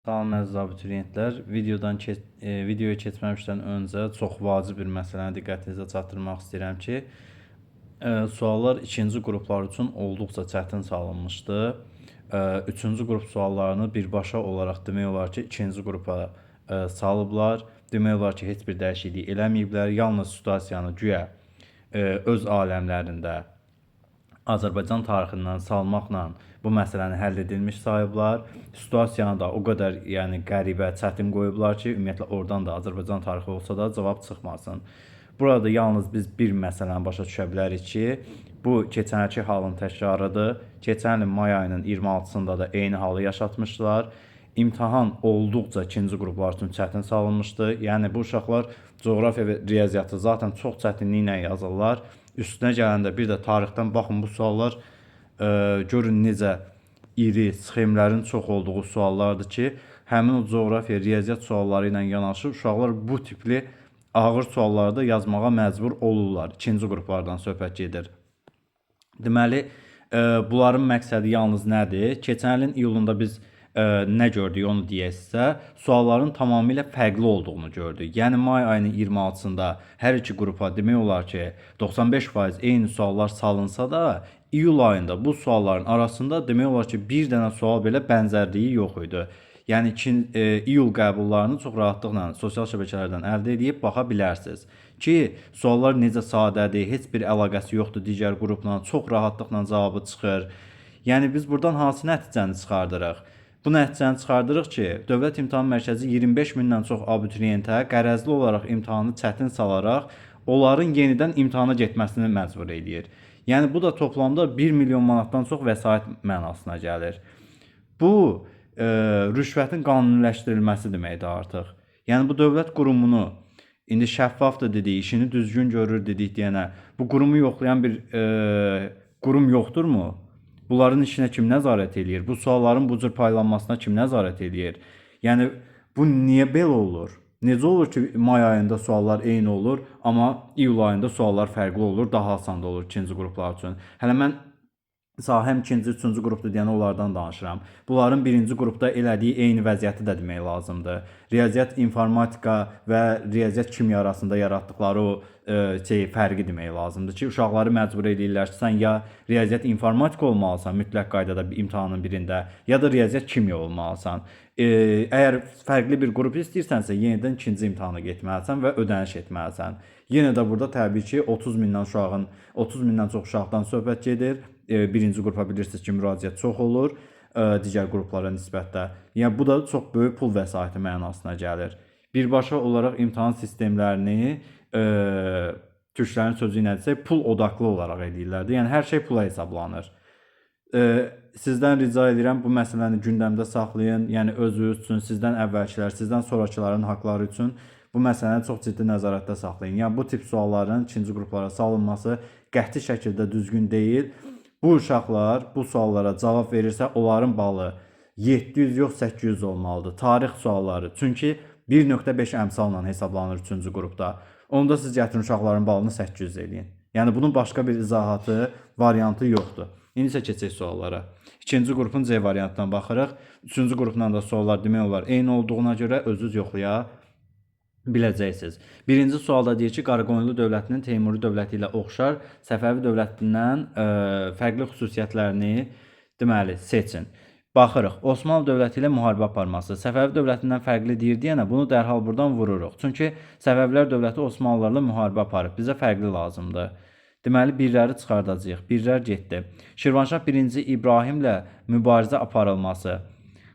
Salam əziz abituriyentlər. Videoya keçməmişdən öncə çox vacib bir məsələni diqqətinizə çatdırmaq istəyirəm ki, suallar ikinci qruplar üçün olduqca çətin salınmışdı. Üçüncü qrup suallarını birbaşa olaraq demək olar ki, ikinci qrupa salıblar. Demək olar ki, heç bir dəyişiklik eləməyiblər. Yalnız situasiyanı güya öz aləmlərində Azərbaycan tarixindən salmaqla bu məsələni həll edilmiş sayıblar. Situasiyanı da o qədər qəribə, çətin qoyublar ki, ümumiyyətlə oradan da Azərbaycan tarixi olsa da cavab çıxmasın. Burada yalnız biz bir məsələni başa düşə bilərik ki, bu keçənki halın təkrarıdır. Keçən ilin may ayının 26-sında da eyni halı yaşatmışlar. İmtahan olduqca ikinci qruplar üçün çətin salınmışdı. Yəni bu uşaqlar coğrafiya və riyaziyyatı zaten çox çətinliklə yazırlar. Üstünə gələndə bir də tarixdən baxın bu suallar görün necə iri sxemlərin çox olduğu suallardır ki, həmin o coğrafiya, riyaziyyat sualları ilə yanaşı uşaqlar bu tipli ağır suallarda yazmağa məcbur olurlar. İkinci qruplardan söhbət gedir. Deməli, bunların məqsədi yalnız nədir? Keçən ilin iyulunda biz nə gördük onu deyək sizə, sualların tamamilə fərqli olduğunu gördük. Yəni may ayının 26-sında hər iki qrupa demək olar ki, 95% eyni suallar salınsa da, iyul ayında bu sualların arasında demək olar ki, bir dənə sual belə bənzərliyi yox idi. Yəni iyul qəbullarını çox rahatlıqla sosial şəbəkələrdən əldə edib baxa bilərsiniz ki, suallar necə sadədir, heç bir əlaqəsi yoxdur digər qrupla, çox rahatlıqla cavabı çıxır. Yəni biz buradan hansı nəticəni çıxardırıq? Bu nəticəni çıxardırıq ki, Dövlət İmtahan Mərkəzi 25 mindən çox abituriyentə qərəzli olaraq imtahanı çətin salaraq onların yenidən imtahana getməsini məcbur edir. Yəni bu da toplamda 1 milyon manatdan çox vəsait mənasına gəlir. Bu rüşvətin qanuniləşdirilməsi deməkdir artıq. Yəni bu dövlət qurumunu indi şəffafdır dedik, işini düzgün görür dedik deyənə, bu qurumu yoxlayan bir qurum yoxdurmu? Bunların işinə kim nəzarət edir? Bu sualların bu cür paylanmasına kim nəzarət edir? Yəni bu niyə belə olur? Necə olur ki, may ayında suallar eyni olur, amma iyul ayında suallar fərqli olur, daha asan da olur ikinci qruplar üçün. Hələ mən sahəm ikinci, üçüncü qrupdur deyənə onlardan danışıram. Bunların birinci qrupda elədiyi eyni vəziyyəti də demək lazımdır. Riyaziyyat informatika və riyaziyyat kimya arasında yaratdıqları o fərqi demək lazımdır ki, uşaqları məcbur edirlər ki, sən ya riyaziyyat informatika olmalısan mütləq qaydada imtahanın birində, ya da riyaziyyat kimya olmalısan. Əgər fərqli bir qrup istəyirsənsə, yenidən ikinci imtahana getməlisən və ödəniş etməlisən. Yenə də burada təbii ki, 30 mindən çox uşaqdan söhbət gedir. Birinci qrupa bilirsiniz ki, müraciət çox olur digər qruplara nisbətdə. Yəni bu da çox böyük pul vəsaiti mənasına gəlir. Birbaşa olaraq imtahan sistemlərini türklərin sözü ilə desək, pul odaqlı olaraq edirlər. Yəni hər şey pula hesablanır. Sizdən rica edirəm bu məsələni gündəmdə saxlayın. Yəni özünüz üçün, sizdən əvvəlkilər, sizdən sonrakıların haqları üçün bu məsələni çox ciddi nəzarətdə saxlayın. Yəni bu tip sualların ikinci qruplara salınması qəti şəkildə düzgün deyil. Bu uşaqlar bu suallara cavab verirsə, onların balı 700 yox 800 olmalıdır. Tarix sualları. Çünki 1.5 əmsalla hesablanır 3-cü qrupda. Onda siz gətirin uşaqların balını 800 eləyin. Yəni bunun başqa bir izahatı, variantı yoxdur. İndi isə keçək suallara. İkinci qrupun C variantından baxırıq. Üçüncü qrupdan da suallar demək olar eyni olduğuna görə özünüz yoxlaya biləcəksiniz. Birinci sualda deyir ki, Qaraqoyunlu dövlətinin Teymuri dövləti ilə oxşar Səfəvi dövlətindən fərqli xüsusiyyətlərini deməli seçin. Baxırıq, Osmanlı dövləti ilə müharibə aparması. Səfəvi dövlətindən fərqli deyir deyənə bunu dərhal buradan vururuq. Çünki Səfəvilər dövləti Osmanlılarla müharibə aparıb. Bizə fərqli lazımdır. Deməli, birləri çıxardacağıq. Birlər getdi. Şirvanşah 1-ci İbrahimlə mübarizə aparılması.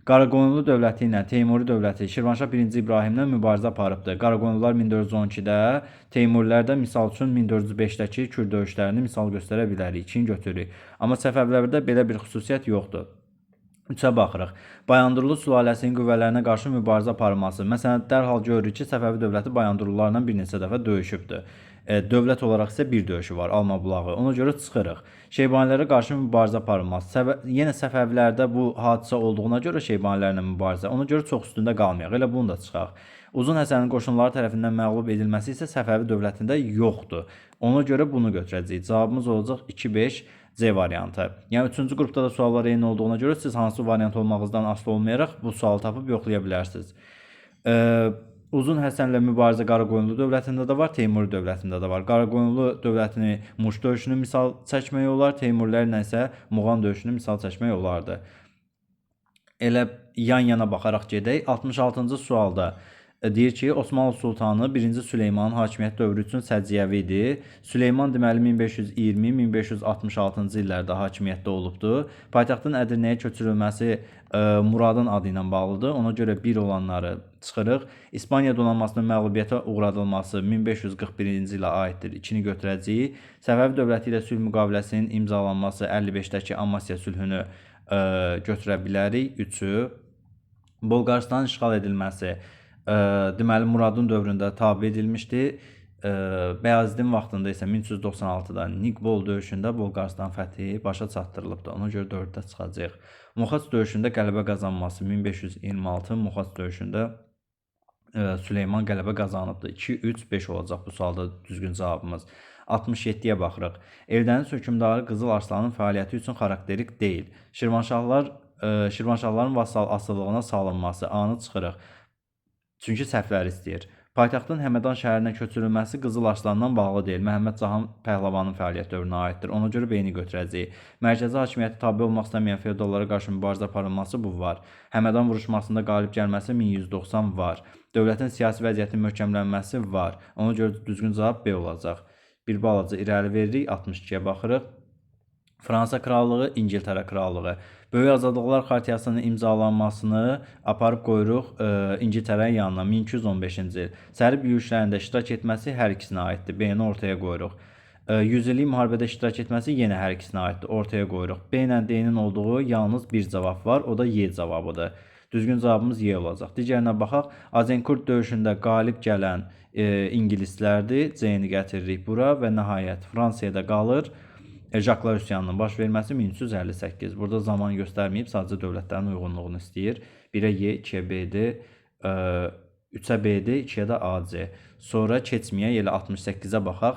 Qaraqoyunlu dövləti ilə Teymuri dövləti Şirvanşah 1-ci İbrahimlə mübarizə aparıbdır. Qaraqoyunlular 1412-də, Teymurilər də misal üçün 1405-dəki Kür döyüşlərini misal göstərə bilərik, İkin götürürük. Amma Səfəvlərdə belə bir xüsusiyyət yoxdur. 3-ə baxırıq. Bayandurlu sülaləsinin qüvvələrinə qarşı mübarizə aparılması. Məsələn, dərhal görürük ki, Səfəvi dövləti Bayandurlularla bir neçə dəfə döyüşübdür. Dövlət olaraq isə bir döyüşü var, Alma bulağı. Ona görə çıxırıq. Şeybanilərə qarşı mübarizə aparılması. Yenə Səfəvilərdə bu hadisə olduğuna görə Şeybanilərlə mübarizə. Ona görə çox üstündə qalmayaq. Elə bunu da çıxaq. Uzun Həsənin qoşunları tərəfindən məğlub edilməsi isə Səfəvi dövlətində yoxdur. Ona görə bunu götürəcəyik. Cavabımız olacaq 2-5. C variantı. Yəni üçüncü qrupda da suallar eyni olduğuna görə siz hansı variant olmağınızdan asılı olmayaraq bu sualı tapıb yoxlaya bilərsiniz. Uzun Həsənlə mübarizə Qaraqoyunlu dövlətində də var, Teymuri dövlətində də var. Qaraqoyunlu dövlətini Muş döyüşünü misal çəkmək olar, Teymurilərlə isə Muğan döyüşünü misal çəkmək olardı. Elə yan-yana baxaraq gedək. 66-cı sualda deyir ki, Osmanlı Sultanı 1-ci Süleymanın hakimiyyət dövrü üçün səciyyəvi idi. Süleyman deməli 1520-1566-cı illərdə hakimiyyətdə olubdu. Paytaxtın Ədirnəyə köçürülməsi Muradın adı ilə bağlıdır. Ona görə bir olanları çıxırıq. İspaniya donanmasının məğlubiyyətə uğradılması 1541-ci ilə aiddir. 2-ni götürəcəyik. Səfəvi dövləti ilə sülh müqaviləsinin imzalanması 55-dəki Amasya sülhünü götürə bilərik. 3-ü. Bolqarıstanın işğal edilməsi deməli Muradın dövründə tabe edilmişdi. Bəyazidin vaxtında isə 1396-da Nikbol döyüşündə Bolqarıstan fəthi başa çatdırılıbdı. Ona görə 4-də çıxacaq. Moxac döyüşündə qələbə qazanması 1526, Moxac döyüşündə Süleyman qələbə qazanıbdı. 2, 3, 5 olacaq bu sualda düzgün cavabımız. 67-yə baxırıq. Eldəniz hökmdarı Qızıl Arslanın fəaliyyəti üçün xarakterik deyil. Şirvanşahların vassal asılılığına salınması anı çıxırıq. Çünki səhvlər istəyir. Paytaxtın Həmədan şəhərinə köçürülməsi Qızıl Arslandan bağlı deyil. Məhəmməd Cahan Pəhləvanın fəaliyyət dövrünə aiddir. Ona görə B-ni götürəcəyik. Mərkəzi hakimiyyəti tabe olmaq istəməyən feodallara qarşı mübarizə aparılması bu var. Həmədan vuruşmasında qalib gəlməsi 1190 var. Dövlətin siyasi vəziyyətinin möhkəmlənməsi var. Ona görə düzgün cavab B olacaq. Bir balaca irəli veririk. 62-yə baxırıq. Fransa Krallığı, İngiltərə Krallığı. Böyük Azadlıqlar Xartiyasının imzalanmasını aparıb qoyuruq İngiltərənin yanına 1215-ci il. Sərib yürüşlərində iştirak etməsi hər ikisinə aiddir. B-ni ortaya qoyuruq. 100 illik müharibədə iştirak etməsi yenə hər ikisinə aiddir. Ortaya qoyuruq. B ilə D-nin olduğu yalnız bir cavab var. O da Y cavabıdır. Düzgün cavabımız Y olacaq. Digərinə baxaq. Azincourt döyüşündə qalib gələn ingilislərdir. C-ni gətiririk bura və nəhayət Fransiyada qalır. Jaklar üsyanının baş verməsi 1358. Burada zaman göstərməyib, sadəcə dövlətlərin uyğunluğunu istəyir. 1-ə Y, 2-yə B-dir, 3-ə B-dir, 2-yə də AC. Sonra keçməyək, elə 68-ə baxaq.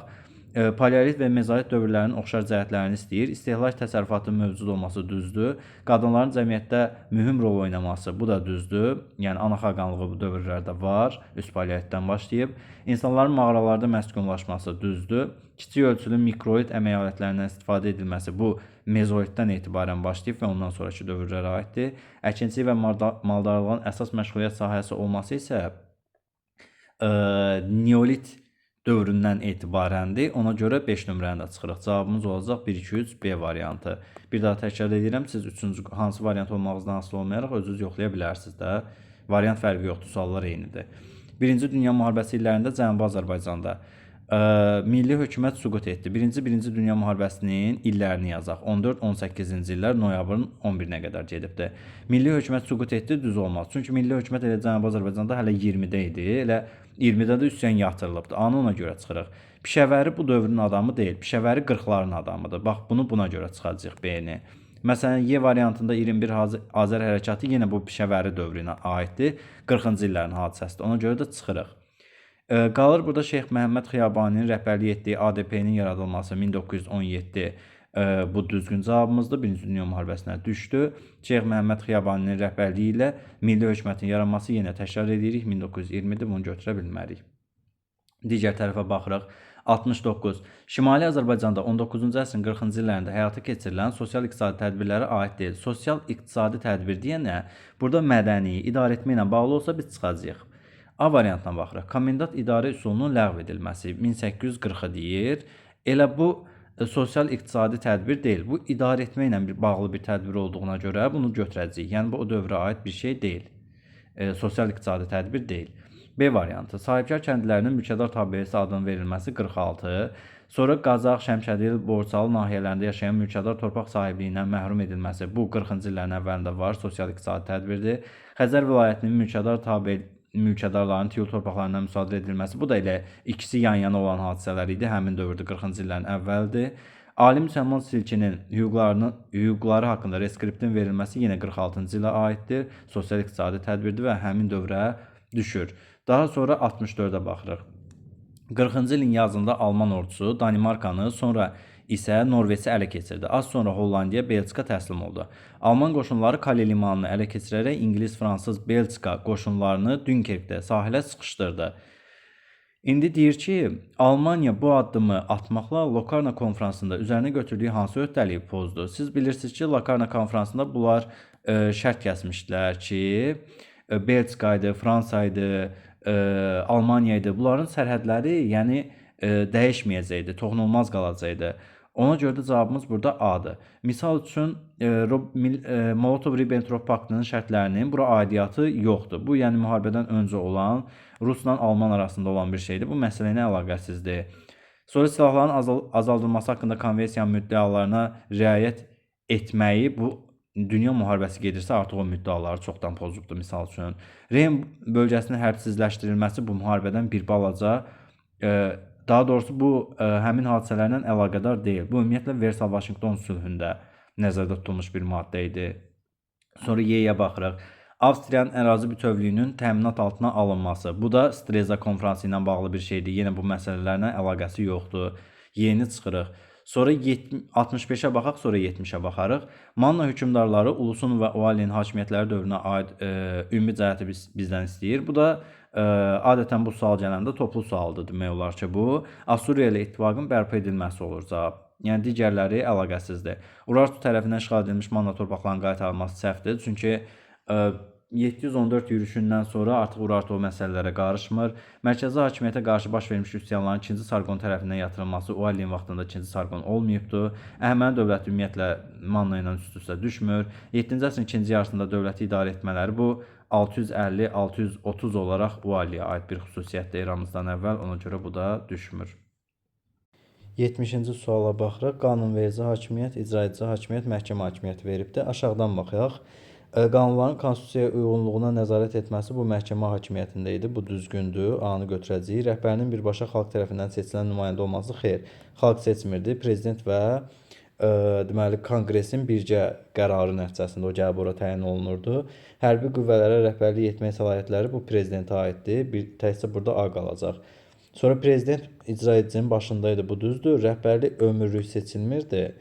Paleolit və mezolit dövrlərinin oxşar cəhətlərini istəyir. İstehlak təsərrüfatının mövcud olması düzdür. Qadınların cəmiyyətdə mühüm rol oynaması, bu da düzdür. Yəni ana xaqanlığı bu dövrlərdə var, üst paleolitdən başlayıb. İnsanların mağaralarda məskunlaşması düzdür. Kiçik ölçülü mikroid əmək alətlərindən istifadə edilməsi bu mezolitdən etibarən başlayıb və ondan sonraki dövrlərə aiddir. Əkinçilik və maldarlığın əsas məşğuliyyət sahəsi olması isə neolit dövründən etibarəndir. Ona görə 5 nömrəni də çıxırıq. Cavabımız olacaq 1, 2, 3, B variantı. Bir daha təkrar edirəm. Siz üçüncü hansı variant olmağınızdan asılı olmayaraq özünüz yoxlaya bilərsiniz də. Variant fərqi yoxdur, suallar eynidir. Birinci Dünya müharibəsi illərində Cənubi Azərbaycanda milli hökumət süqut etdi. Birinci Dünya müharibəsinin illərini yazaq. 14-18-ci illər noyabrın 11-nə qədər gedibdir. Milli hökumət süqut etdi, düz olmaz. Çünki milli hökumət elə Cənubi Azərbaycanda hələ 20-də idi. Elə 20-də də üsyan yatırılıbdı. Anı ona görə çıxırıq. Pişəvəri bu dövrün adamı deyil. Pişəvəri 40-ların adamıdır. Bax, bunu buna görə çıxacaq B-ni. Məsələn, Y variantında 21 Azər hərəkatı yenə bu Pişəvəri dövrünə aiddir. 40-cı illərin hadisəsidir. Ona görə də çıxırıq. Qalır burada Şeyx Məhəmməd Xiyabaninin rəhbərlik etdiyi ADP-nin yaradılması 1917 bu düzgün cavabımızdır. Birinci Dünya müharibəsinə düşdü. Şeyx Məhəmməd Xiyabaninin rəhbərliyi ilə milli hökumətin yaranması yenə təkrar edirik. 1920-dir, bunu götürə bilmərik. Digər tərəfə baxırıq. 69. Şimali Azərbaycanda 19-cu əsrin 40-cı illərində həyata keçirilən sosial-iqtisadi tədbirlərə aid deyil. Sosial-iqtisadi tədbir deyənə burada mədəni, idarəetmə ilə bağlı olsa biz çıxacağıq. A variantına baxırıq. Komendant idarə üsulunun ləğv edilməsi 1840-ı deyir. Elə bu sosial-iqtisadi tədbir deyil. Bu idarəetmə ilə bağlı bir tədbir olduğuna görə bunu götürəcəyik. Yəni bu o dövrə aid bir şey deyil. Sosial-iqtisadi tədbir deyil. B variantı. Sahibkar kəndlərinin mülkədar tabeliyəsi adının verilməsi 46. Sonra Qazax, Şəmkədil, Borçalı nahiyələrində yaşayan mülkədar torpaq sahibliyindən məhrum edilməsi bu 40-cı illərin əvvəlində var. Sosial-iqtisadi tədbirdir. Xəzər vilayətinin mülkədarların tiyul torpaqlarından müsadirə edilməsi. Bu da elə ikisi yan-yana olan hadisələr idi. Həmin dövrdə 40-cı illərin əvvəldir. Ali müsəlman silkinin hüquqları haqqında reskriptin verilməsi yenə 46-cı ilə aiddir. Sosial-iqtisadi tədbirdir və həmin dövrə düşür. Daha sonra 64-ə baxırıq. 40-cı ilin yazında Alman ordusu Danimarkanı, sonra isə Norveçi ələ keçirdi. Az sonra Hollandiya Belçika təslim oldu. Alman qoşunları Kale limanını ələ keçirərək İngilis, Fransız, Belçika qoşunlarını Dünkerkdə sahilə sıxışdırdı. İndi deyir ki, Almanya bu addımı atmaqla Lokarno konfransında üzərinə götürdüyü hansı öhdəliyi pozdu? Siz bilirsiniz ki, Lokarno konfransında bunlar şərt kəsmişdilər ki, Belçika idi, Fransa idi, Almanya idi. Bunların sərhədləri yəni dəyişməyəcəkdi, toxunulmaz qalacaqdı. Ona görə də cavabımız burada A-dır. Misal üçün Molotov-Ribbentrop paktının şərtlərinin bura aidiyyatı yoxdur. Bu yəni müharibədən öncə olan Rusla Alman arasında olan bir şeydir. Bu məsələ ilə əlaqəsizdir. Sonra silahların azaldılması haqqında konvensiyanın müddəalarına riayət etməyi, bu dünya müharibəsi gedirsə artıq o müddəaları çoxdan pozubdur. Misal üçün Reyn bölgəsinin hərbsizləşdirilməsi bu müharibədən bir balaca daha doğrusu bu həmin hadisələrlə əlaqədar deyil. Bu ümumiyyətlə Versal-Vaşinqton sülhündə nəzərdə tutulmuş bir maddə idi. Sonra Y-yə baxırıq. Avstriyanın ərazi bütövlüyünün təminat altına alınması. Bu da Streza konfransı ilə bağlı bir şeydir. Yenə bu məsələlərlə əlaqəsi yoxdur. Y-ni çıxırıq. Sonra 65-ə baxaq, sonra 70-ə baxarıq. Manna hökmdarları Ulusun və Ovalin hakimiyyətləri dövrünə aid ümumi cəhəti bizdən istəyir. Bu da adətən bu sual gələndə toplu sualdır demək olar ki, bu Assuriya ilə ittifaqın bərpa edilməsi olur cavab. Yəni digərləri əlaqəsizdir. Urartu tərəfindən işğal edilmiş Manna torpaqlarının qaytarılması səhvdir. Çünki 714 yürüşündən sonra artıq Urartu o məsələlərə qarışmır. Mərkəzi hakimiyyətə qarşı baş vermiş üsyanların 2-ci Sarqon tərəfindən yatırılması Ovalin vaxtında 2-ci Sarqon olmayıbdır. Əhəməni dövləti ümumiyyətlə Manna ilə üst-üstə düşmür. 7-ci əsrin ikinci yarısında dövləti idarə etmələri bu 650-630 olaraq Uvaliyə aid bir xüsusiyyətdir eramızdan əvvəl, ona görə bu da düşmür. 70-ci suala baxırıq. Qanunverici hakimiyyət, icraedici hakimiyyət, məhkəmə hakimiyyəti veribdir. Aşağıdan baxaq. Qanunların konstitusiyaya uyğunluğuna nəzarət etməsi bu məhkəmə hakimiyyətində idi. Bu düzgündür. A-nı götürəcəyik. Rəhbərinin birbaşa xalq tərəfindən seçilən nümayəndə olması xeyr. Xalq seçmirdi. Prezident və deməli konqresin birgə qərarı nəticəsində o gəlib ora təyin olunurdu. Hərbi qüvvələrə rəhbərlik etmək səlahiyyətləri bu prezidentə aiddir. Təkcə burada A qalacaq. Sonra prezident icra edicinin başındaydı. Bu düzdür. Rəhbərlik ömürlük seçilmirdi.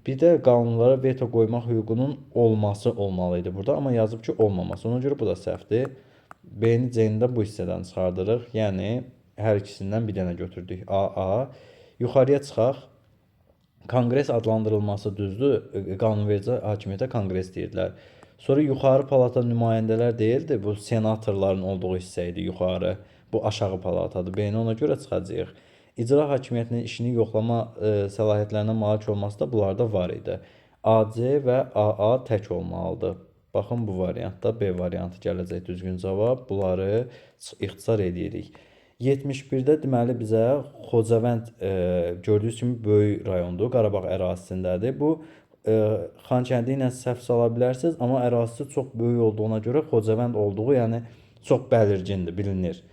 Bir də qanunlara veto qoymaq hüququnun olması olmalıydı burada, amma yazıb ki olmaması. Ona görə bu da səhvdir. B-ni C-ni də bu hissədən çıxardırıq. Yəni hər ikisindən bir dənə götürdük. A. Yuxarıya çıxaq. Konqres adlandırılması düzdür. Qanunverici hakimiyyətə konqres deyirdilər. Sonra yuxarı palata nümayəndələr deyildi. Bu senatorların olduğu hissə idi yuxarı. Bu aşağı palatadır. B-ni ona görə çıxacağıq. İcra hakimiyyətinin işini yoxlama səlahiyyətlərinə malik olması da bunlarda var idi. AC və AA tək olmalıdır. Baxın bu variantda B variantı gələcək düzgün cavab. Bunları ixtisar edirik. 71-də deməli bizə Xocavənd gördüyünüz kimi böyük rayondur. Qarabağ ərazisindədir. Bu Xankəndi ilə səhv sala bilərsiniz, amma ərazisi çox böyük olduğuna görə Xocavənd olduğu, yəni çox bəlirgindir, bilinir.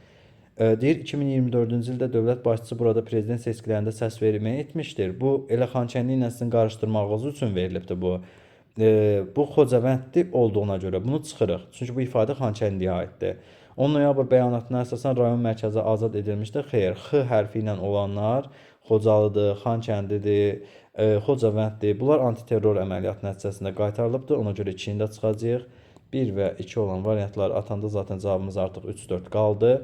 Deyir 2024-cü ildə dövlət başçısı burada prezident seçkilərində səs verməyi etmişdir. Bu elə Xankəndi ilə sizin qarışdırmağınız üçün verilibdir bu. Bu Xocavəndli olduğuna görə bunu çıxırıq. Çünki bu ifadə Xankəndiyə aiddir. 10 noyabr bəyanatına əsasən rayon mərkəzi azad edilmişdir. Xeyr, X hərfi ilə olanlar Xocalıdır, Xankəndidir, Xocavənddir. Bunlar antiterror əməliyyatı nəticəsində qaytarılıbdır. Ona görə 2-ni də çıxacağıq. 1 və 2 olan variantları atanda zaten cavabımız artıq 3-4 qaldı.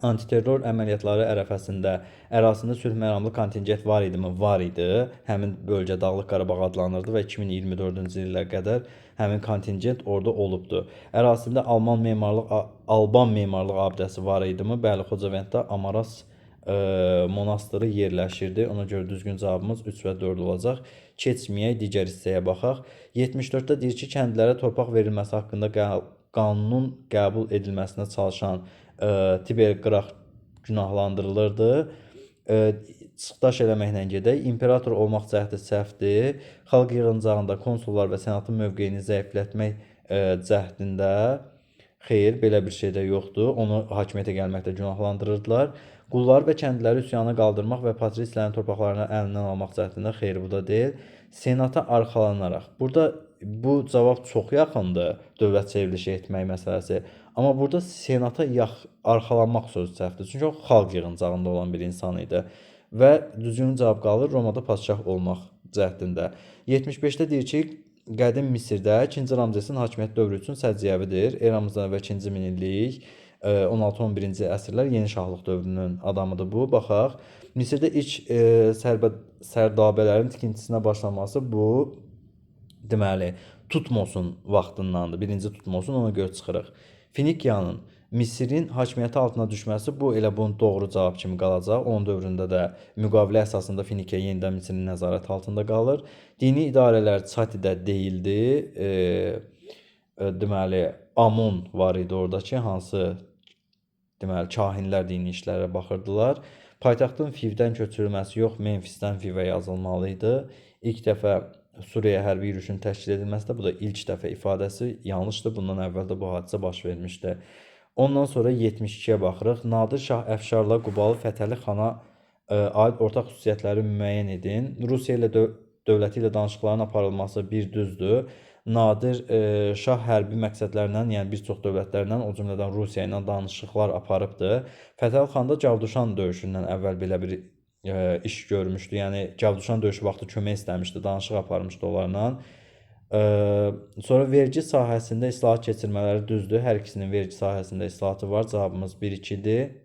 Antiterror əməliyyatları ərəfəsində ərazisində sülh məramlı kontingent var idimi? Var idi. Həmin bölgə Dağlıq Qarabağ adlanırdı və 2024-cü ilə qədər həmin kontingent orada olubdu. Ərazisində Alban memarlıq abidəsi var idimi? Bəli, Xocavənddə Amaras monastırı yerləşirdi. Ona görə düzgün cavabımız 3 və 4 olacaq. Keçməyək, digər hissəyə baxaq. 74-də deyir ki, kəndlərə torpaq verilməsi haqqında qanunun qəbul edilməsinə çalışan Tiber qıraq günahlandırılırdı. Çıxdaş eləməklə gedək. İmperator olmaq cəhdi səhvdir. Xalq yığıncağında konsullar və senatın mövqeyini zəiflətmək cəhdində xeyr, belə bir şey də yoxdur. Onu hakimiyyətə gəlməkdə günahlandırırdılar. Qulları və kəndliləri üsyana qaldırmaq və patristlərin torpaqlarını əlindən almaq cəhdində xeyr, bu da deyil. Senata arxalanaraq. Burada bu cavab çox yaxındır, dövlət çevrilişi etmək məsələsi. Amma burada senata arxalanmaq sözü səhvdir. Çünki o xalq yığıncağında olan bir insan idi. və düzgün cavab qalır Romada padşah olmaq cəhdində. 75-də deyir ki, qədim Misirdə 2-ci Ramzesin hakimiyyət dövrü üçün səciyyəvidir. Eramızdan əvvəl 2-ci minillik 16-11-ci əsrlər yeni şahlıq dövrünün adamıdır bu. Baxaq. Misirdə ilk sərdabələrin tikintisinə başlanması bu deməli Tutmosun vaxtındandır. Birinci Tutmosun, ona görə çıxırıq. Finikiyanın Misirin hakimiyyəti altına düşməsi bu elə bunun doğru cavab kimi qalacaq. Onun dövründə də müqavilə əsasında Finikiya yenidən Misirin nəzarəti altında qalır. Dini idarələr Çatidə deyildi. Deməli Amon var idi oradakı, hansı deməli kahinlər dini işlərə baxırdılar. Paytaxtın Fivdən köçürülməsi yox, Memfisdən Fivə yazılmalı idi. İlk dəfə Suriya hərbi yürüşünün təşkil edilməsi də bu da ilk dəfə ifadəsi yanlışdır. Bundan əvvəl də bu hadisə baş vermişdi. Ondan sonra 72-yə baxırıq. Nadir Şah Əfşarla Qubalı Fətəli xana aid ortaq xüsusiyyətləri müəyyən edin. Rusiya ilə dövləti ilə danışıqların aparılması bir düzdür. Nadir Şah hərbi məqsədlərlə, yəni bir çox dövlətlərlə, o cümlədən Rusiya ilə danışıqlar aparıbdı. Fətəli xan da Cavduşan döyüşündən əvvəl belə bir iş görmüşdü. Yəni Cavduşan döyüşü vaxtı kömək istəmişdi, danışıq aparmışdı onlarla. Sonra vergi sahəsində islahat keçirmələri düzdür. Hər ikisinin vergi sahəsində islahatı var. Cavabımız 1-2-dir.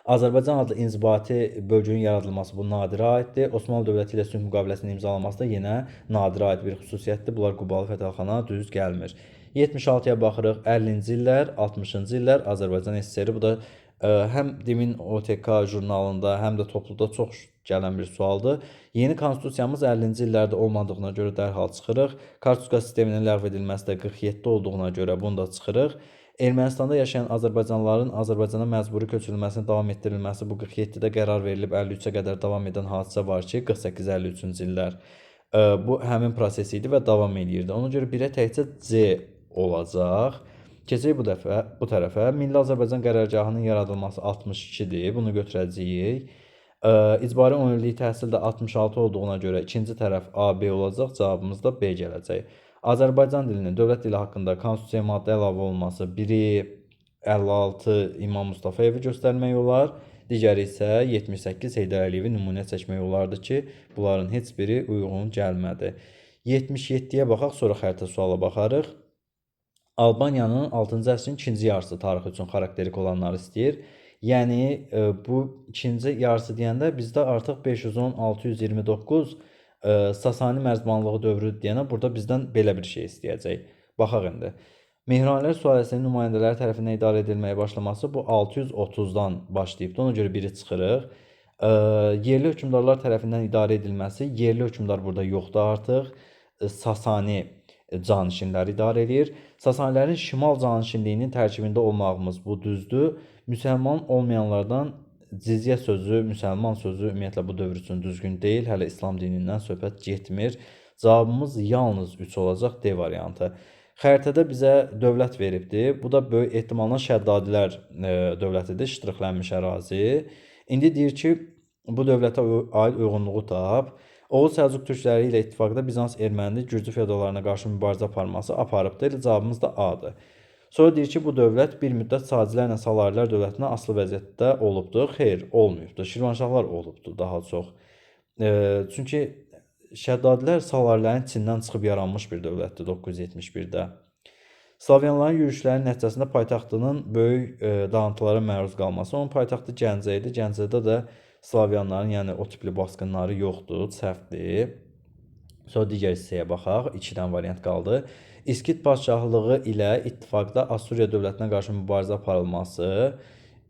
Azərbaycan adlı inzibati bölgünün yaradılması bu Nadirə aiddir. Osmanlı dövləti ilə sülh müqaviləsinin imzalanması da yenə Nadirə aid bir xüsusiyyətdir. Bunlar Qubalı Fətəlxana düz gəlmir. 76-ya baxırıq. 50-ci illər, 60-cı illər Azərbaycan SSR. Bu da həm Demin OTK jurnalında, həm də topluda çox gələn bir sualdır. Yeni konstitusiyamız 50-ci illərdə olmadığına görə dərhal çıxırıq. Kartuska sisteminin ləğv edilməsi də 47 olduğuna görə bunu da çıxırıq. Ermənistanda yaşayan azərbaycanlıların Azərbaycana məcburi köçürülməsinin davam etdirilməsi bu 47-də qərar verilib 53-ə qədər davam edən hadisə var ki, 48-53-cü illər. Bu həmin proses idi və davam edirdi. Ona görə birə təkcə C olacaq. Keçək bu tərəfə. Milli Azərbaycan qərargahının yaradılması 62-dir. Bunu götürəcəyik. İcbari 10 illik təhsil də 66 olduğuna görə ikinci tərəf AB olacaq. Cavabımız da B gələcək. Azərbaycan dilinin dövlət dili haqqında konstitusiya maddə əlavə olması biri 56 İmam Mustafayevi göstərmək olar. Digəri isə 78 Heydər Əliyevi nümunə çəkmək olardı ki, bunların heç biri uyğun gəlmədi. 77-yə baxaq, sonra xəritə suala baxarıq. Albaniyanın 6-cı əsrin ikinci yarısı tarixi üçün xarakterik olanları istəyir. Yəni bu ikinci yarısı deyəndə bizdə artıq 510-629 Sasani mərzbanlığı dövrü deyənə burada bizdən belə bir şey istəyəcək. Baxaq indi. Mehranilər sülaləsinin nümayəndələri tərəfindən idarə edilməyə başlaması bu 630-dan başlayıbdır. Ona görə biri çıxırıq. Yerli hökmdarlar tərəfindən idarə edilməsi, yerli hökmdar burada yoxdur artıq. Sasani canişinləri idarə edir. Sasanilərin şimal canişinliyinin tərkibində olmağımız bu düzdür. Müsəlman olmayanlardan cizyə sözü, müsəlman sözü ümumiyyətlə bu dövr üçün düzgün deyil. Hələ İslam dinindən söhbət getmir. Cavabımız yalnız 3 olacaq, D variantı. Xəritədə bizə dövlət veribdir. Bu da böyük ehtimalla Şəddadilər dövlətidir, ştrixlənmiş ərazi. İndi deyir ki, bu dövlətə aid uyğunluğu tap. Oğuz Səlcuq türkləri ilə ittifaqda Bizans erməni Gürcü feodallarına qarşı mübarizə aparması aparıbdır. Cavabımız da A-dır. Sonra deyir ki, bu dövlət bir müddət Sacilərlə Salarilər dövlətinə asılı vəziyyətdə olubdur. Xeyr, olmayıbdır. Şirvanşahlar olubdur daha çox. Çünki Şəddadilər Salarlərin Çindən çıxıb yaranmış bir dövlətdir 971-də. Slavyanların yürüşlərinin nəticəsində paytaxtının böyük dağıntılara məruz qalması. Onun paytaxtı Gəncə idi. Gəncədə də Slavyanların, yəni o tipli basqınları yoxdur, səhvdir. Sonra digər hissəyə baxaq. 2-dən variant qaldı. İskit padşahlığı ilə ittifaqda Assuriya dövlətinə qarşı mübarizə aparılması.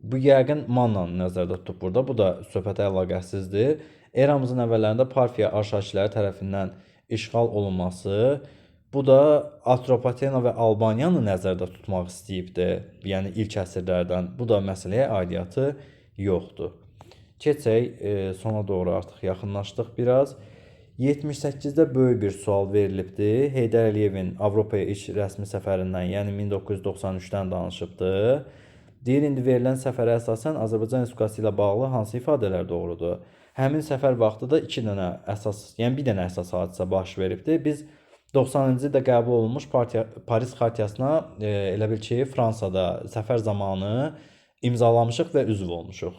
Bu yəqin Mannanı nəzərdə tutub burada. Bu da söhbətə əlaqəsizdir. Eramızın əvvəllərində Parfiya arşakilər tərəfindən işğal olunması. Bu da Atropatena və Albaniyanı nəzərdə tutmaq istəyibdi. Yəni ilk əsrlərdən. Bu da məsələyə aidiyyatı yoxdur. Keçək, sona doğru artıq yaxınlaşdıq biraz. 78-də böyük bir sual verilibdir. Heydər Əliyevin Avropaya ilk rəsmi səfərindən, yəni 1993-dən danışıbdır. Deyir, indi verilən səfərə əsasən Azərbaycan Respublikası ilə bağlı hansı ifadələr doğrudur? Həmin səfər vaxtı da bir dənə əsas hadisə baş veribdir. Biz 90-cı ildə qəbul olunmuş Paris Xartiyasına elə bil ki, Fransada səfər zamanı imzalamışıq və üzv olmuşuq.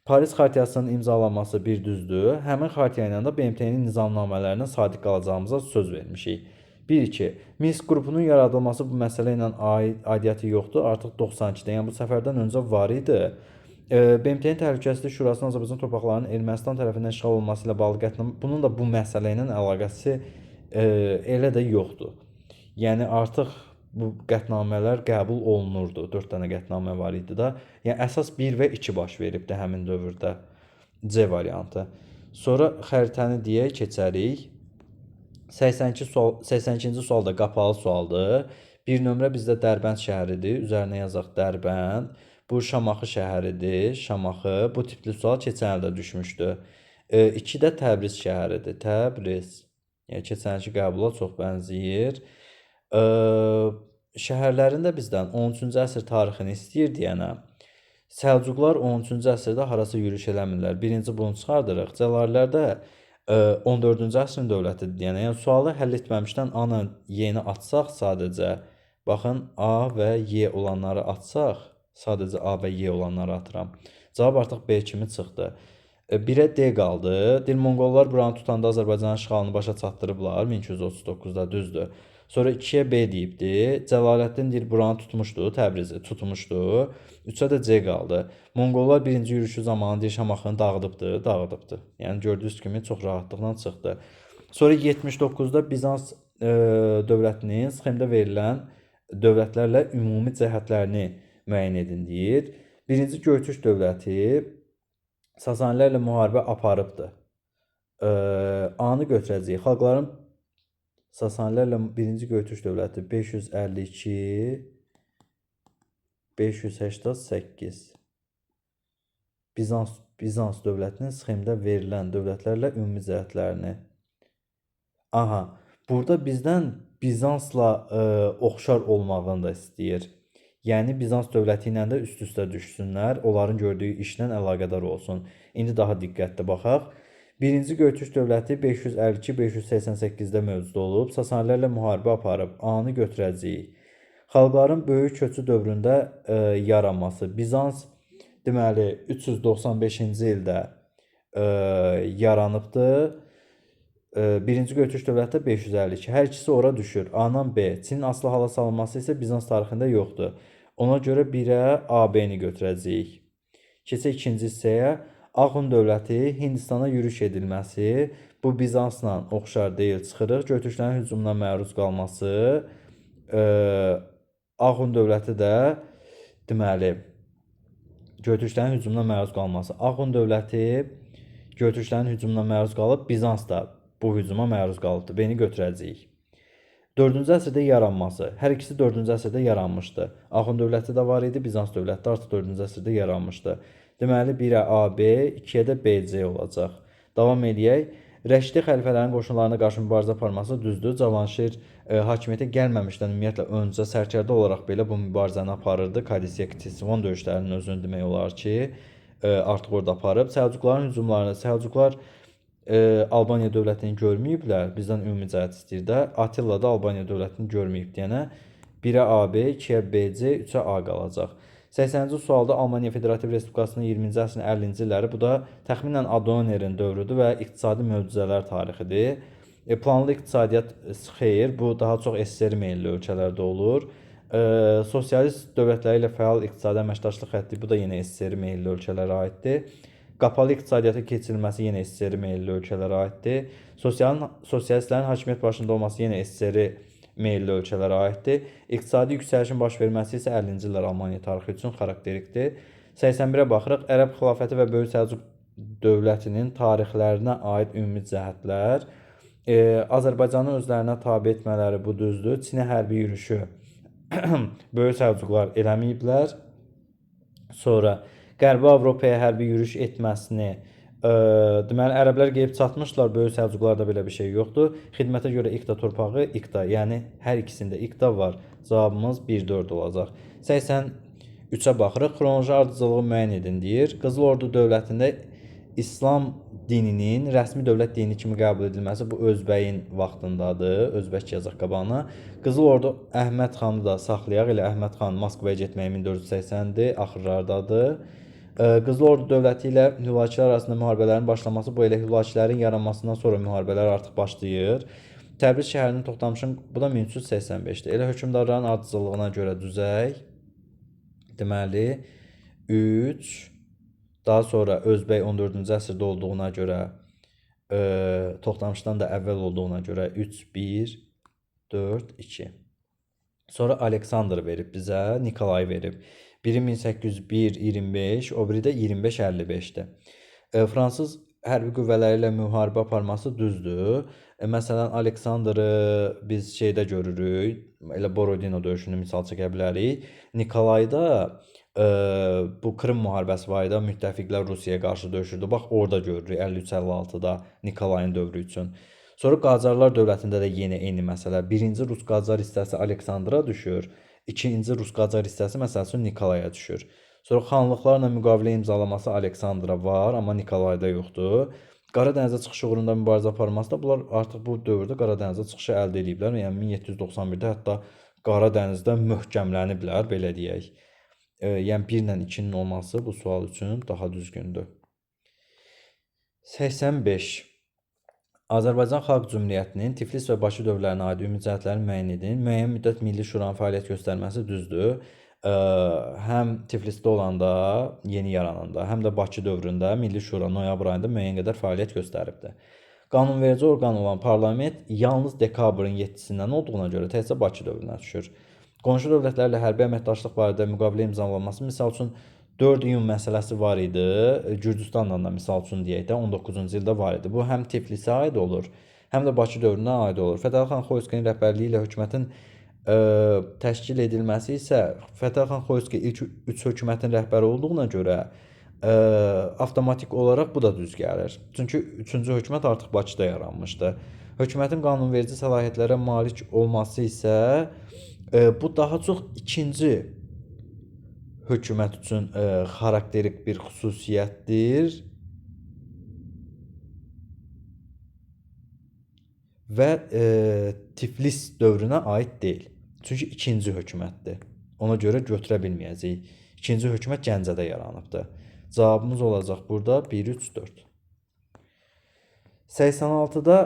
Paris Xartiyasının imzalanması bir düzdür. Həmin xartiya ilə də BMT-nin nizamnamələrinə sadiq qalacağımıza söz vermişik. 1-2. Minsk qrupunun yaradılması bu məsələ ilə aidiyyəti yoxdur. Artıq 92-də, yəni bu səfərdən öncə var idi. BMT-nin Təhlükəsizlik Şurasının Azərbaycan torpaqlarının Ermənistan tərəfindən işğal olunması ilə bağlı qətnamə, bunun da bu məsələ ilə əlaqəsi elə də yoxdur. Yəni artıq bu qətnamələr qəbul olunurdu. 4 dənə qətnamə var idi da. Yəni əsas 1 və 2 baş veribdi həmin dövrdə. C variantı. Sonra xəritəni deyək, keçərik. 82-ci sual da qapalı sualdır. Bir nömrə bizdə Dərbənd şəhəridir. Üzərinə yazaq Dərbənd. Bu Şamaxı şəhəridir. Şamaxı. Bu tipli sual keçən ildə düşmüşdü. 2 də Təbriz şəhəridir. Təbriz. Yəni keçənki qəbula çox bənzəyir. Şəhərlərində bizdən 13-cü əsr tarixini istəyir deyənə, Səlcuqlar 13-cü əsrdə harasa yürüyüş eləmirlər. Birinci bunu çıxardırıq. Cəlalilər də 14-cü əsrin dövlətidir deyənə. Yəni sualı həll etməmişdən A-nı, Y-ni açsaq sadəcə, baxın A və Y olanları açsaq, sadəcə A və Y olanları atıram. Cavab artıq B kimi çıxdı. 1-ə D qaldı. Dil Monqollar buranı tutanda Azərbaycanın işğalını başa çatdırıblar 1239-da, düzdür. Sonra 2-yə B deyibdi. Cəlaləddin deyir buranı tutmuşdu, Təbrizi tutmuşdu. 3-ə də C qaldı. Monqollar birinci yürüşü zamanı deyir Şamaxını dağıdıbdı, dağıdıbdı. Yəni gördüyünüz kimi çox rahatlıqla çıxdı. Sonra 79-da Bizans dövlətinin sxemdə verilən dövlətlərlə ümumi cəhətlərini müəyyən edin deyir. Birinci Göytürk dövləti Sasanilərlə müharibə aparıbdı. A-nı götürəcəyik. Xalqların Sasanilərlə birinci Göytürk dövləti 552 588. Bizans dövlətinin sxemdə verilən dövlətlərlə ümumi cəhətlərini. Aha, burada bizdən Bizansla oxşar olmağını da istəyir. Yəni Bizans dövləti ilə də üst-üstə düşsünlər, onların gördüyü işlə əlaqədar olsun. İndi daha diqqətli baxaq. Birinci Göytürk dövləti 552-588-də mövcud olub, Sasanilərlə müharibə aparıb. A-nı götürəcəyik. Xalqların böyük köçü dövründə yaranması. Bizans deməli 395-ci ildə yaranıbdı. Birinci Göytürk dövləti 552. Hər ikisi ora düşür. A-dan B. Çinin asılı hala salınması isə Bizans tarixində yoxdur. Ona görə 1-ə AB-ni götürəcəyik. Keçək ikinci hissəyə. Axund dövləti Hindistana yürüş edilməsi. Bu Bizansla oxşar deyil, çıxırıq. Göytürklərin hücumuna məruz qalması. Axund dövləti də deməli Göytürklərin hücumuna məruz qalması. Axund dövləti Göytürklərin hücumuna məruz qalıb, Bizans da bu hücuma məruz qalıbdır. B-ni götürəcəyik. 4-cü əsrdə yaranması. Hər ikisi 4-cü əsrdə yaranmışdı. Axund dövləti də var idi, Bizans dövləti də artıq 4-cü əsrdə yaranmışdı. Deməli 1-ə AB, 2-yə də BC olacaq. Davam edək. Rəşidi xəlifələrin qoşunlarına qarşı mübarizə aparması düzdür. Cavanşir hakimiyyətə gəlməmişdən ümumiyyətlə öncə sərkərdə olaraq belə bu mübarizəni aparırdı. Kadisiya Ktisivon döyüşlərinin özünü demək olar ki, artıq orada aparıb. Səlcuqların hücumlarını, Səlcuqlar Albaniya dövlətini görməyiblər. Bizdən ümumi cəhət istəyir də. Attila da Albaniya dövlətini görməyib deyənə 1-ə AB, 2-yə BC, 3-ə A qalacaq. 80-ci sualda Almaniya Federativ Respublikasının 20-ci əsrin 50-ci illəri, bu da təxminən Adonerin dövrüdür və iqtisadi möcüzələr tarixidir. Planlı iqtisadiyyat xeyr, bu daha çox SSR meyilli ölkələrdə olur. Sosialist dövlətləri ilə fəal iqtisadi əməkdaşlıq xətti, bu da yenə SSR meyilli ölkələrə aiddir. Qapalı iqtisadiyyata keçirilməsi yenə SSR meyilli ölkələrə aiddir. Sosialistlərin hakimiyyət başında olması yenə SSR meyilli ölkələrə aiddir. İqtisadi yüksəlişin baş verməsi isə 50-ci illər Almaniya tarixi üçün xarakterikdir. 81-ə baxırıq. Ərəb xilafəti və Böyük Səlcuq dövlətinin tarixlərinə aid ümumi cəhətlər. Azərbaycanı özlərinə tabe etmələri bu düzdür. Çinə hərbi yürüşü Böyük Səlcuqlar eləməyiblər. Sonra Qərbi Avropaya hərbi yürüş etməsini deməli ərəblər gəlib çatmışlar, Böyük Səlcuqlarda belə bir şey yoxdur. Xidmətə görə İqta torpağı İqta, yəni hər ikisində İqta var. Cavabımız 1-4 olacaq. 83-ə baxırıq. Xronoloji ardıcılığı müəyyən edin deyir. Qızıl Ordu dövlətində İslam dininin rəsmi dövlət dini kimi qəbul edilməsi bu Özbəyin vaxtındadır. Özbək yazaq qabağına. Qızıl Ordu Əhməd xanı da saxlayaq. Elə Əhməd xan Moskvaya getməyi 1480-dir, axırlardadır. Qızıl Ordu dövləti ilə Hülakülər arasında müharibələrin başlaması, bu elə Hülakülərin yaranmasından sonra müharibələr artıq başlayır. Təbriz şəhərinin Toxtamışın, bu da 1385-dir. Elə hökmdarların ardıcıllığına görə düzək. Deməli 3, daha sonra Özbək 14-cü əsrdə olduğuna görə, Toxtamışdan da əvvəl olduğuna görə 3, 1, 4, 2. Sonra Aleksandr verib bizə, Nikolay verib. Biri 1801-25, o biri də 25-55-dir. Fransız hərbi qüvvələri ilə müharibə aparması düzdür. Məsələn, Aleksandrı biz şeydə görürük, elə Borodino döyüşünü misal çəkə bilərik. Nikolayda bu Krım müharibəsi var idi, müttəfiqlər Rusiyaya qarşı döyüşürdü. Bax, orada görürük 53-56-da Nikolayın dövrü üçün. Sonra Qacarlar dövlətində də yenə eyni məsələ. Birinci Rus Qacar hissəsi Aleksandra düşür. İkinci Rus Qacar hissəsi məsəl üçün Nikolaya düşür. Sonra xanlıqlarla müqavilə imzalaması Aleksandra var, amma Nikolayda yoxdur. Qara dənizə çıxış uğrunda mübarizə aparması da bunlar artıq bu dövrdə Qara dənizə çıxışı əldə ediblər. Yəni 1791-də hətta Qara dənizdə möhkəmləniblər, belə deyək. Yəni 1 ilə 2-nin olması bu sual üçün daha düzgündür. 85. Azərbaycan Xalq Cümhuriyyətinin Tiflis və Bakı dövrlərinə aid ümumi cəhətlərini müəyyən edin. Müəyyən müddət Milli Şuranın fəaliyyət göstərməsi düzdür. Həm Tiflisdə olanda, yeni yarananda, həm də Bakı dövründə Milli Şura noyabr ayında müəyyən qədər fəaliyyət göstəribdir. Qanunverici orqan olan parlament yalnız dekabrın 7-sindən olduğuna görə təkcə Bakı dövrünə düşür. Qonşu dövlətlərlə hərbi əməkdaşlıq barədə müqavilə imzalanması, misal üçün 4 iyun məsələsi var idi. Gürcüstanla da misal üçün deyək də 19-cu ildə var idi. Bu həm Tiflisə aid olur, həm də Bakı dövrünə aid olur. Fətəli Xoyskinin rəhbərliyi ilə hökumətin təşkil edilməsi isə Fətəli Xoyski ilk 3 hökumətin rəhbəri olduğuna görə avtomatik olaraq bu da düz gəlir. Çünki 3-cü hökumət artıq Bakıda yaranmışdı. Hökumətin qanunverici səlahiyyətlərə malik olması isə bu daha çox ikinci hökumət üçün xarakterik bir xüsusiyyətdir və Tiflis dövrünə aid deyil. Çünki ikinci hökumətdir. Ona görə götürə bilməyəcəyik. İkinci hökumət Gəncədə yaranıbdır. Cavabımız olacaq burada 1, 3, 4. 86-da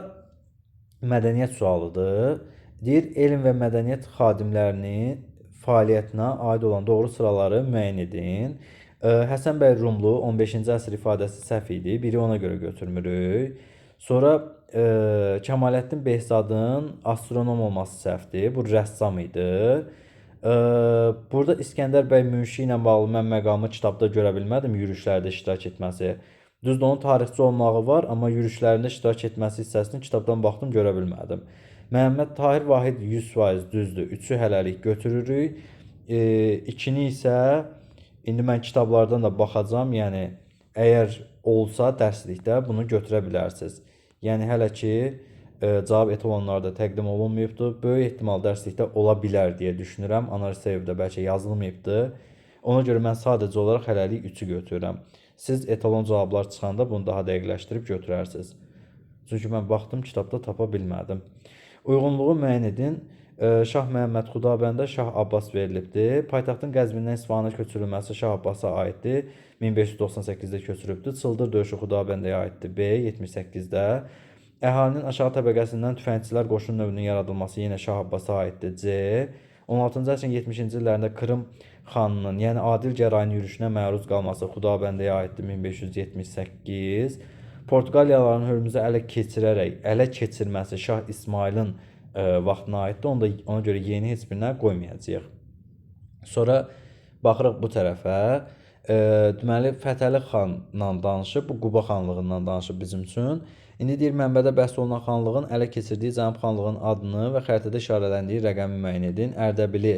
mədəniyyət sualıdır. Deyir, elm və mədəniyyət xadimlərinin fəaliyyətinə aid olan doğru sıraları müəyyən edin. Həsən bəy Rumlu 15-ci əsr ifadəsi səhv idi. Biri ona görə götürmürük. Sonra Kəmaləddin Behzadın astronom olması səhvdir. Bu rəssam idi. Burada İskəndər bəy Münşi ilə bağlı mən məqamı kitabda görə bilmədim, yürüşlərdə iştirak etməsi. Düzdür, onun tarixçi olmağı var, amma yürüşlərində iştirak etməsi hissəsini kitabdan baxdım, görə bilmədim. Məhəmməd Tahir Vahid 100% düzdür. 3-ü hələlik götürürük. 2-ni isə indi mən kitablardan da baxacağam. Yəni əgər olsa dərslikdə bunu götürə bilərsiniz. Yəni hələ ki cavab etalonlarda təqdim olunmayıbdır. Böyük ehtimal dərslikdə ola bilər deyə düşünürəm. Analiz evdə bəlkə yazılmayıbdır. Ona görə mən sadəcə olaraq hələlik 3-ü götürürəm. Siz etalon cavablar çıxanda bunu daha dəqiqləşdirib götürərsiniz. Çünki mən baxdım, kitabda tapa bilmədim. Uyğunluğu müəyyən edin. Şah Məhəmməd Xudabəndə Şah Abbas verilibdir. Paytaxtın Qəzvindən İsfahana köçürülməsi Şah Abbasa aiddir. 1598-də köçürübdür. Çıldır döyüşü Xudabəndiyə aiddir. B. 78-də. Əhalinin aşağı təbəqəsindən tüfəngçilər qoşun növünün yaradılması yenə Şah Abbasa aiddir. C. 16-cı əsrin 70-ci illərində Krım xanının, yəni Adil Gərayın yürüşünə məruz qalması Xudabəndiyə aiddir. 1578. Portuqaliyalıların Hörmüzü ələ keçirməsi Şah İsmailin vaxtına aiddir. Ona görə yeni heç birinə qoymayacağıq. Sonra baxırıq bu tərəfə. Deməli, Fətəli xanla danışıb, bu Quba xanlığından danışıb bizim üçün. İndi deyir, mənbədə bəhs olunan xanlığın ələ keçirdiyi Cənub xanlığın adını və xəritədə işarələndiyi rəqəmi müəyyən edin. Ərdəbili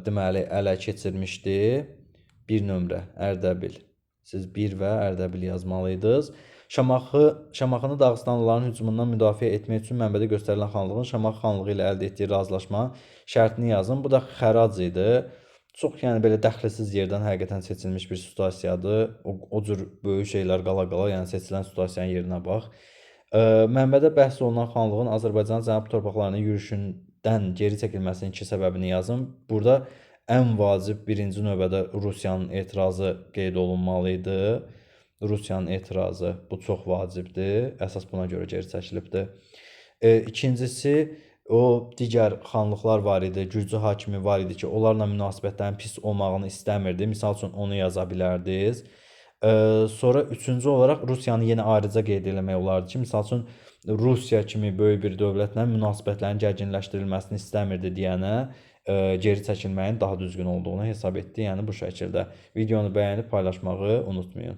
deməli, ələ keçirmişdi. 1 nömrə, Ərdəbil. Siz 1 və Ərdəbil yazmalıydınız. Şamaxını Dağıstanlıların hücumundan müdafiə etmək üçün mənbədə göstərilən xanlığın Şamaxı xanlığı ilə əldə etdiyi razılaşma şərtini yazın. Bu da xərac idi. Çox yəni belə dəxlisiz yerdən həqiqətən seçilmiş bir situasiyadır. O cür böyük şeylər qala-qala, yəni seçilən situasiyanın yerinə bax. Mənbədə bəhs olunan xanlığın Azərbaycanın cənub torpaqlarına yürüşündən geri çəkilməsinin 2 səbəbini yazın. Burada ən vacib birinci növbədə Rusiyanın etirazı qeyd olunmalı idi. Rusiyanın etirazı bu çox vacibdir. Əsas buna görə geri çəkilibdir. İkincisi, o digər xanlıqlar var idi, Gürcü hakimi var idi ki, onlarla münasibətlərin pis olmağını istəmirdi. Misal üçün onu yaza bilərdiniz. Sonra üçüncü olaraq Rusiyanı yenə ayrıca qeyd eləmək olardı ki, misal üçün Rusiya kimi böyük bir dövlətlə münasibətlərin gərginləşdirilməsini istəmirdi deyənə geri çəkilməyin daha düzgün olduğunu hesab etdi. Yəni bu şəkildə videonu bəyənib paylaşmağı unutmayın.